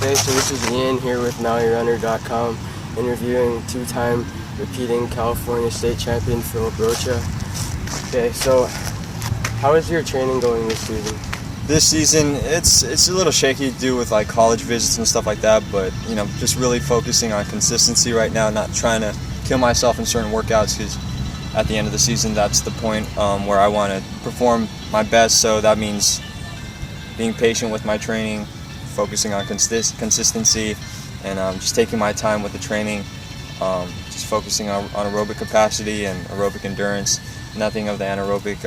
Okay, so this is Ian here with MauiRunner.com, interviewing two-time repeating California state champion Phillip Rocha. Okay, so how is your training going this season? This season, it's a little shaky to do with like college visits and stuff like that, but just really focusing on consistency right now, not trying to kill myself in certain workouts, because at the end of the season, that's the point where I want to perform my best. So that means being patient with my training, focusing on consistency, and just taking my time with the training, just focusing on aerobic capacity and aerobic endurance, nothing of the anaerobic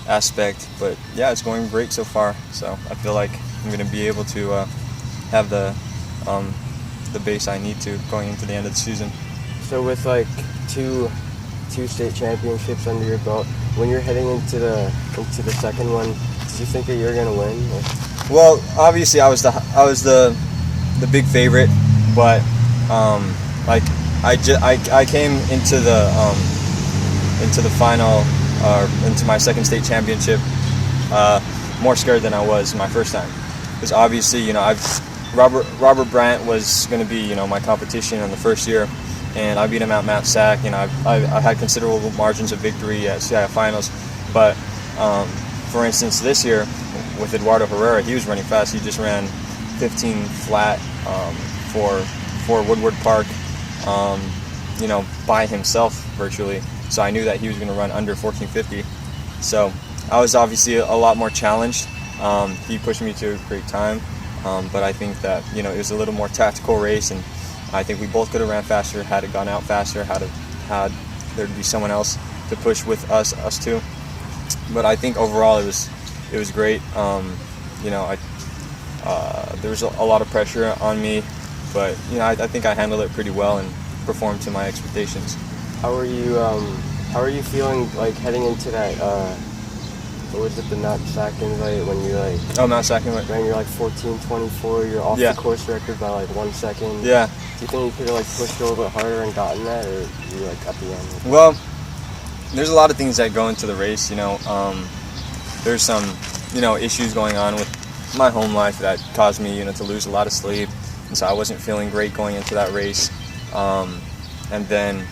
aspect. But yeah, it's going great so far, so I feel like I'm going to be able to have the base I need to going into the end of the season. So with like two state championships under your belt, when you're heading into the second one, did you think that you were going to win? Well, obviously I was the big favorite, but I came into the final, into my second state championship, more scared than I was my first time, because obviously Robert Brandt was going to be my competition in the first year, and I beat him at Mount Sac. I had considerable margins of victory at CIF finals, but for instance this year with Eduardo Herrera, he was running fast. He just ran 15 flat for Woodward Park, by himself virtually. So I knew that he was going to run under 1450. So I was obviously a lot more challenged. He pushed me to a great time, but I think that it was a little more tactical race, and I think we both could have ran faster had it gone out faster, had there'd be someone else to push with us two. But I think overall it was great. There was a lot of pressure on me, but I think I handled it pretty well and performed to my expectations. How are you feeling like heading into that? What was it, the Mount Sac invite, when you Mount Sac invite, ran, you're 14:24, you're off the course record by 1 second. Yeah. Do you think you could have pushed a little bit harder and gotten that, or you at the end? Well, there's a lot of things that go into the race. There's some issues going on with my home life that caused me to lose a lot of sleep, and so I wasn't feeling great going into that race. And then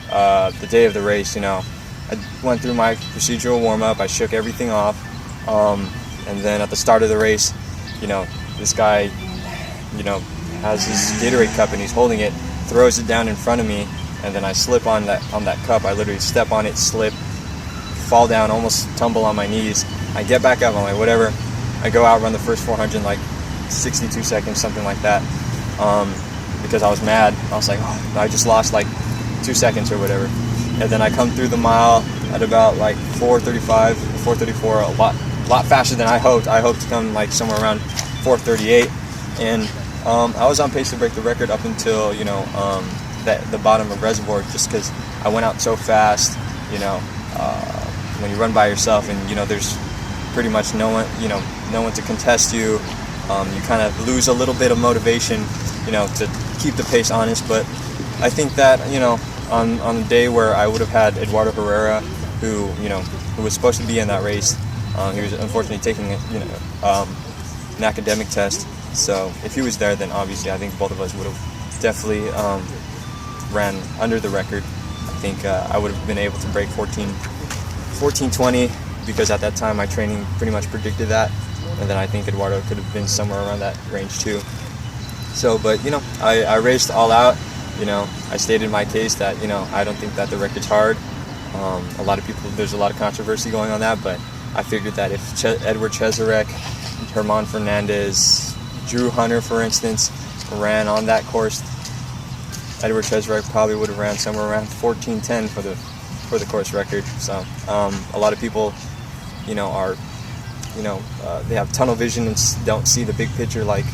the day of the race, I went through my procedural warm-up, I shook everything off, and then at the start of the race, this guy, has his Gatorade cup and he's holding it, throws it down in front of me, and then I slip on that cup. I literally step on it, slip, fall down, almost tumble on my knees. I get back up, I'm like, whatever. I go out, run the first 400 in 62 seconds, something like that, because I was mad. I was like, oh, I just lost 2 seconds or whatever. And then I come through the mile at about 4:35, 4:34, a lot faster than I hoped. I hoped to come somewhere around 4:38, and I was on pace to break the record up until the bottom of Reservoir, just because I went out so fast. When you run by yourself and there's pretty much no one to contest you, you kind of lose a little bit of motivation, to keep the pace honest. But I think that on the day where I would have had Eduardo Herrera, who was supposed to be in that race, he was unfortunately taking an academic test. So if he was there, then obviously I think both of us would have definitely ran under the record. I think I would have been able to break 14:20, because at that time my training pretty much predicted that, and then I think Eduardo could have been somewhere around that range too. So, but I raced all out. I stated my case that I don't think that the record's hard. A lot of people, there's a lot of controversy going on that, but I figured that if Edward Cheserek, Herman Fernandez, Drew Hunter, for instance, ran on that course, Edward Cheserek probably would have ran somewhere around 14:10 for the course record. So a lot of people, they have tunnel vision and don't see the big picture, like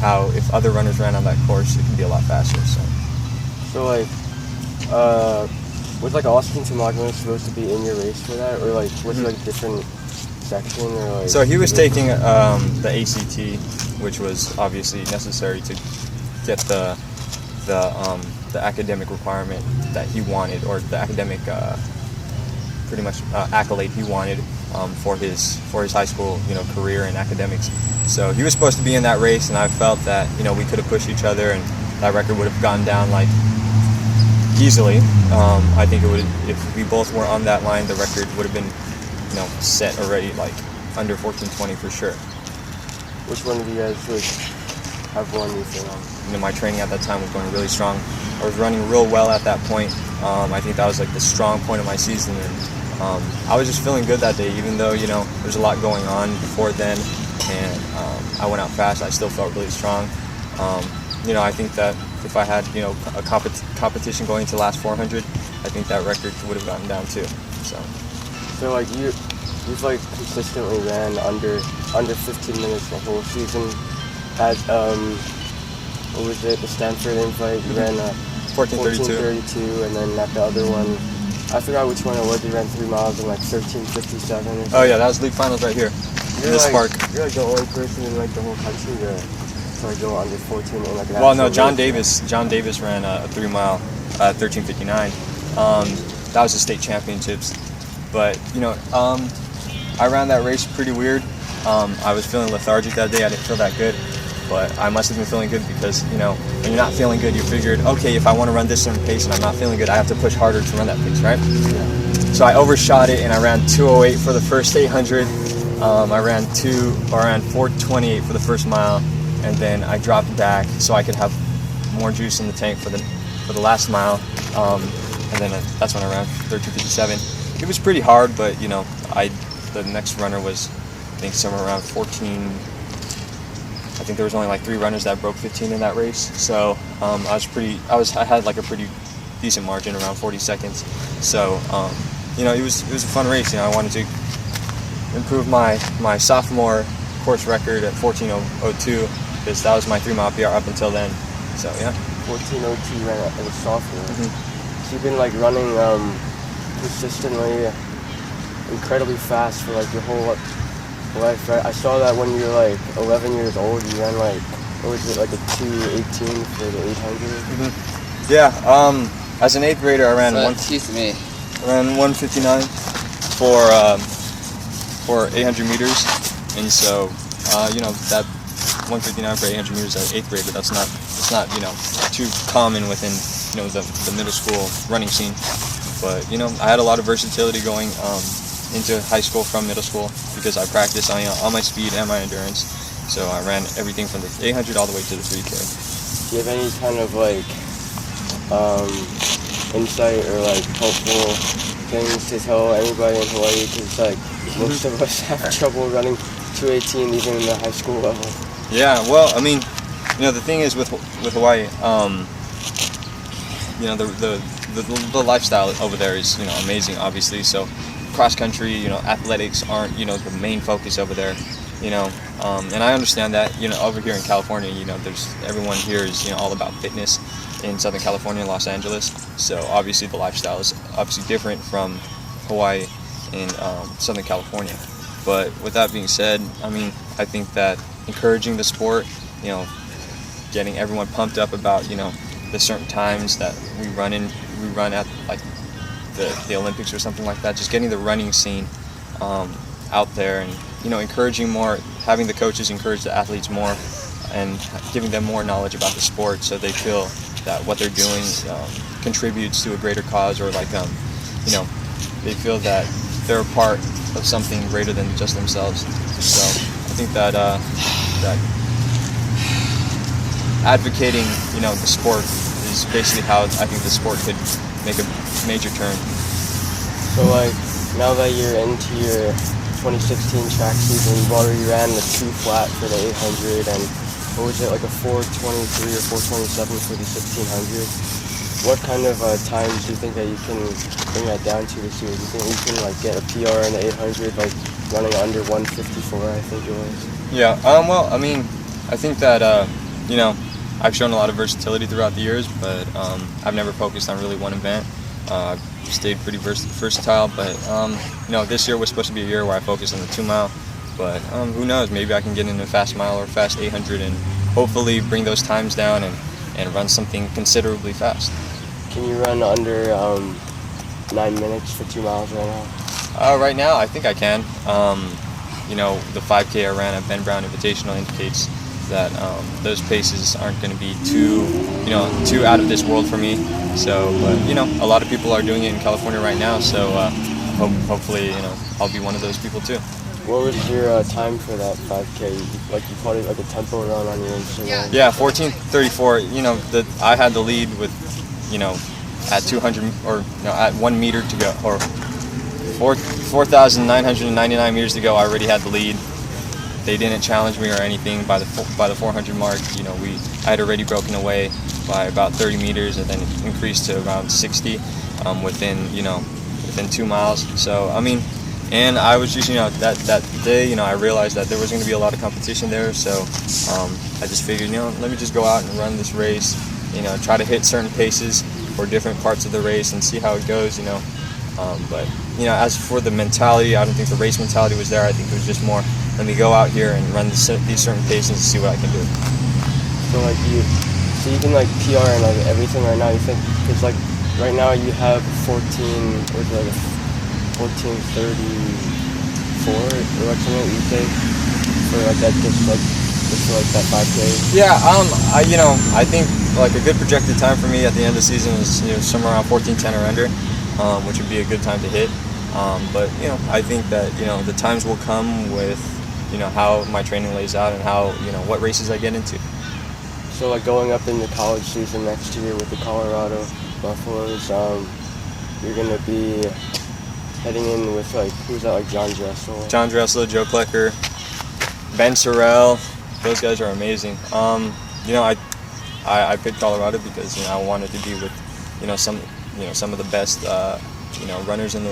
how if other runners ran on that course, it can be a lot faster. So was Austin Tamagno supposed to be in your race for that, or was it different section, or So he was taking the ACT, which was obviously necessary to get the academic requirement that he wanted, or the academic pretty much accolade he wanted for his high school career and academics. So he was supposed to be in that race, and I felt that we could have pushed each other, and that record would have gone down like easily. I think it would, if we both were on that line, the record would have been set already, like under 14:20 for sure. Which one of you guys would have won, you think? My training at that time was going really strong. I was running real well at that point. I think that was like the strong point of my season, and I was just feeling good that day, even though there's a lot going on before then, and I went out fast. I still felt really strong. I think that if I had a competition going into the last 400, I think that record would have gotten down too. So like you've like consistently ran under 15 minutes the whole season. At what was it, the Stanford invite, you ran 14:32, and then at the other one, I forgot which one it was, you ran 3 miles in like 13:57. Oh yeah, that was league finals right here in this park. You're like the only person in like the whole country to like go under 14 in like an Well, no, John race. Davis ran a 3 mile 13:59. That was the state championships. But I ran that race pretty weird. I was feeling lethargic that day. I didn't feel that good, but I must have been feeling good because when you're not feeling good, you figured, okay, if I want to run this certain pace and I'm not feeling good, I have to push harder to run that pace, right? Yeah. So I overshot it and I ran 2:08 for the first 800. I ran 4:28 for the first mile, and then I dropped back so I could have more juice in the tank for the last mile. And then that's when I ran 13:57. It was pretty hard, but the next runner was, I think, somewhere around 14. I think there was only like 3 runners that broke 15 in that race. So I had like a pretty decent margin, around 40 seconds. So it was a fun race. I wanted to improve my sophomore course record at 14:02 because that was my 3 mile PR up until then. So yeah. 14:02 ran as a sophomore. Mm-hmm. So you've been like running consistently, incredibly fast for like your whole life, right? I saw that when you were like 11 years old, you ran like, what was it, like a 2:18 for the 800? Mm-hmm. Yeah. As an 8th grader, I ran 1:59 for 800 meters, and so that 1:59 for 800 meters as an 8th grader, it's not too common within the middle school running scene. But I had a lot of versatility going into high school from middle school because I practiced on my speed and my endurance. So I ran everything from the 800 all the way to the 3K. Do you have any kind of like insight or like helpful things to tell anybody in Hawaii? Because like most of us have trouble running 2:18 even in the high school level. Yeah, well, I mean, the thing is with Hawaii, the lifestyle over there is amazing, obviously. So cross country, athletics aren't the main focus over there, and I understand that. Over here in California, there's everyone here is all about fitness in Southern California and Los Angeles. So obviously the lifestyle is obviously different from Hawaii and Southern California. But with that being said, I mean, I think that encouraging the sport, getting everyone pumped up about the certain times that we run at like the Olympics or something like that, just getting the running scene out there, and encouraging more, having the coaches encourage the athletes more and giving them more knowledge about the sport so they feel that what they're doing contributes to a greater cause, or like they feel that they're a part of something greater than just themselves. So I think that that advocating the sport is basically how I think the sport could make a major turn. So like now that you're into your 2016 track season, you've already ran the 2 flat for the 800, and what was it, like a 4:23 or 4:27 for the 1600? What kind of times do you think that you can bring that down to this year? Do you think you can like get a PR in the 800, like running under 1:54, I think it was? Yeah. Well, I mean, I think that I've shown a lot of versatility throughout the years, but I've never focused on really one event. I've stayed pretty versatile, but this year was supposed to be a year where I focused on the 2 mile. But who knows? Maybe I can get into a fast mile or fast 800 and hopefully bring those times down and run something considerably fast. Can you run under 9 minutes for 2 miles right now? Right now, I think I can. The 5K I ran at Ben Brown Invitational indicates that those paces aren't going to be too out of this world for me. So, but a lot of people are doing it in California right now. So, hopefully, I'll be one of those people too. What was your time for that 5K? Like you called it like a tempo run on your Instagram? Yeah, 14:34. I had the lead with, at 200 at 1 meter to go, or 4,999 meters to go. I already had the lead. They didn't challenge me or anything by the 400 mark. I had already broken away by about 30 meters and then increased to around 60 within 2 miles. So and I was just that day I realized that there was going to be a lot of competition there. So I just figured let me just go out and run this race. Try to hit certain paces for different parts of the race and see how it goes. But as for the mentality, I don't think the race mentality was there. I think it was just more, let me go out here and run these certain paces and see what I can do. So you can PR and everything right now. You think because right now you have 14:34 or something you think for that that 5K. Yeah, I think a good projected time for me at the end of the season is somewhere around 14:10 or under, which would be a good time to hit. But I think that the times will come with how my training lays out and how what races I get into. So going up in the college season next year with the Colorado Buffaloes, you're gonna be heading in with who's that, John Dressel? John Dressel, Joe Klecker, Ben Sorrell, those guys are amazing. I picked Colorado because I wanted to be with some of the best runners in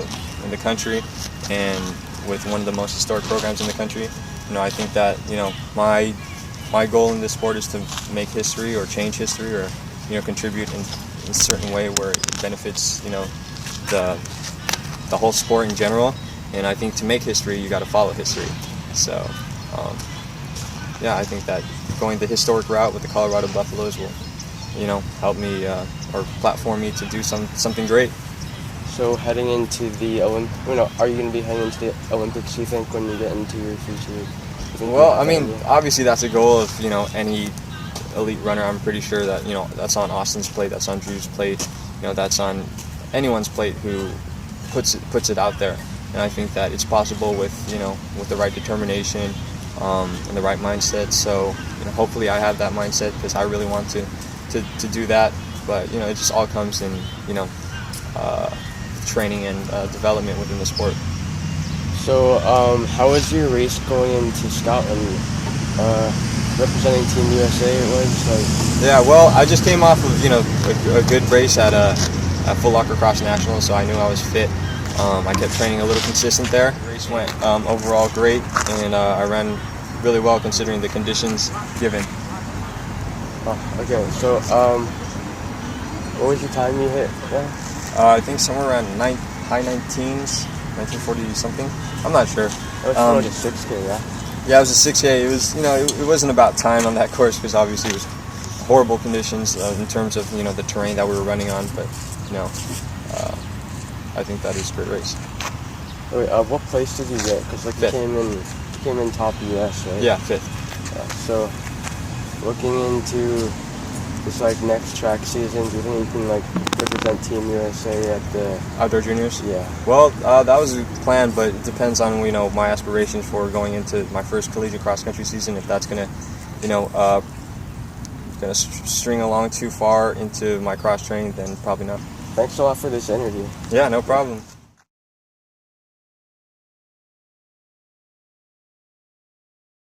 the country, and with one of the most historic programs in the country. I think that my goal in this sport is to make history or change history or contribute in a certain way where it benefits the whole sport in general. And I think to make history, you got to follow history. So I think that going the historic route with the Colorado Buffaloes will help me or platform me to do something great. So heading into the are you going to be heading into the Olympics, you think, when you get into your future? Well, obviously that's a goal of any elite runner. I'm pretty sure that that's on Austin's plate, that's on Drew's plate, that's on anyone's plate who puts it out there. And I think that it's possible with the right determination and the right mindset. So hopefully I have that mindset because I really want to do that. But it just all comes in training and development within the sport. So how was your race going into Scotland? Representing Team USA, it was Yeah, well, I just came off of a good race at Phillip Rocha Cross Nationals, so I knew I was fit. I kept training a little consistent there. The race went overall great, and I ran really well considering the conditions given. Oh, okay, so what was your time you hit there? I think somewhere around high 19s, 1940 something. I'm not sure. That was a 6K, yeah? Yeah, it was a 6K. It was, it wasn't about time on that course because obviously it was horrible conditions in terms of, the terrain that we were running on. But, I think that is a great race. Wait, what place did you get? Because you came in top US, right? Yeah, 5th. Yeah, so looking into this next track season, do you think you can represent Team USA at the Outdoor Juniors? Yeah. Well, that was the plan, but it depends on my aspirations for going into my first collegiate cross country season. If that's gonna string along too far into my cross training, then probably not. Thanks a lot for this interview. Yeah, no problem.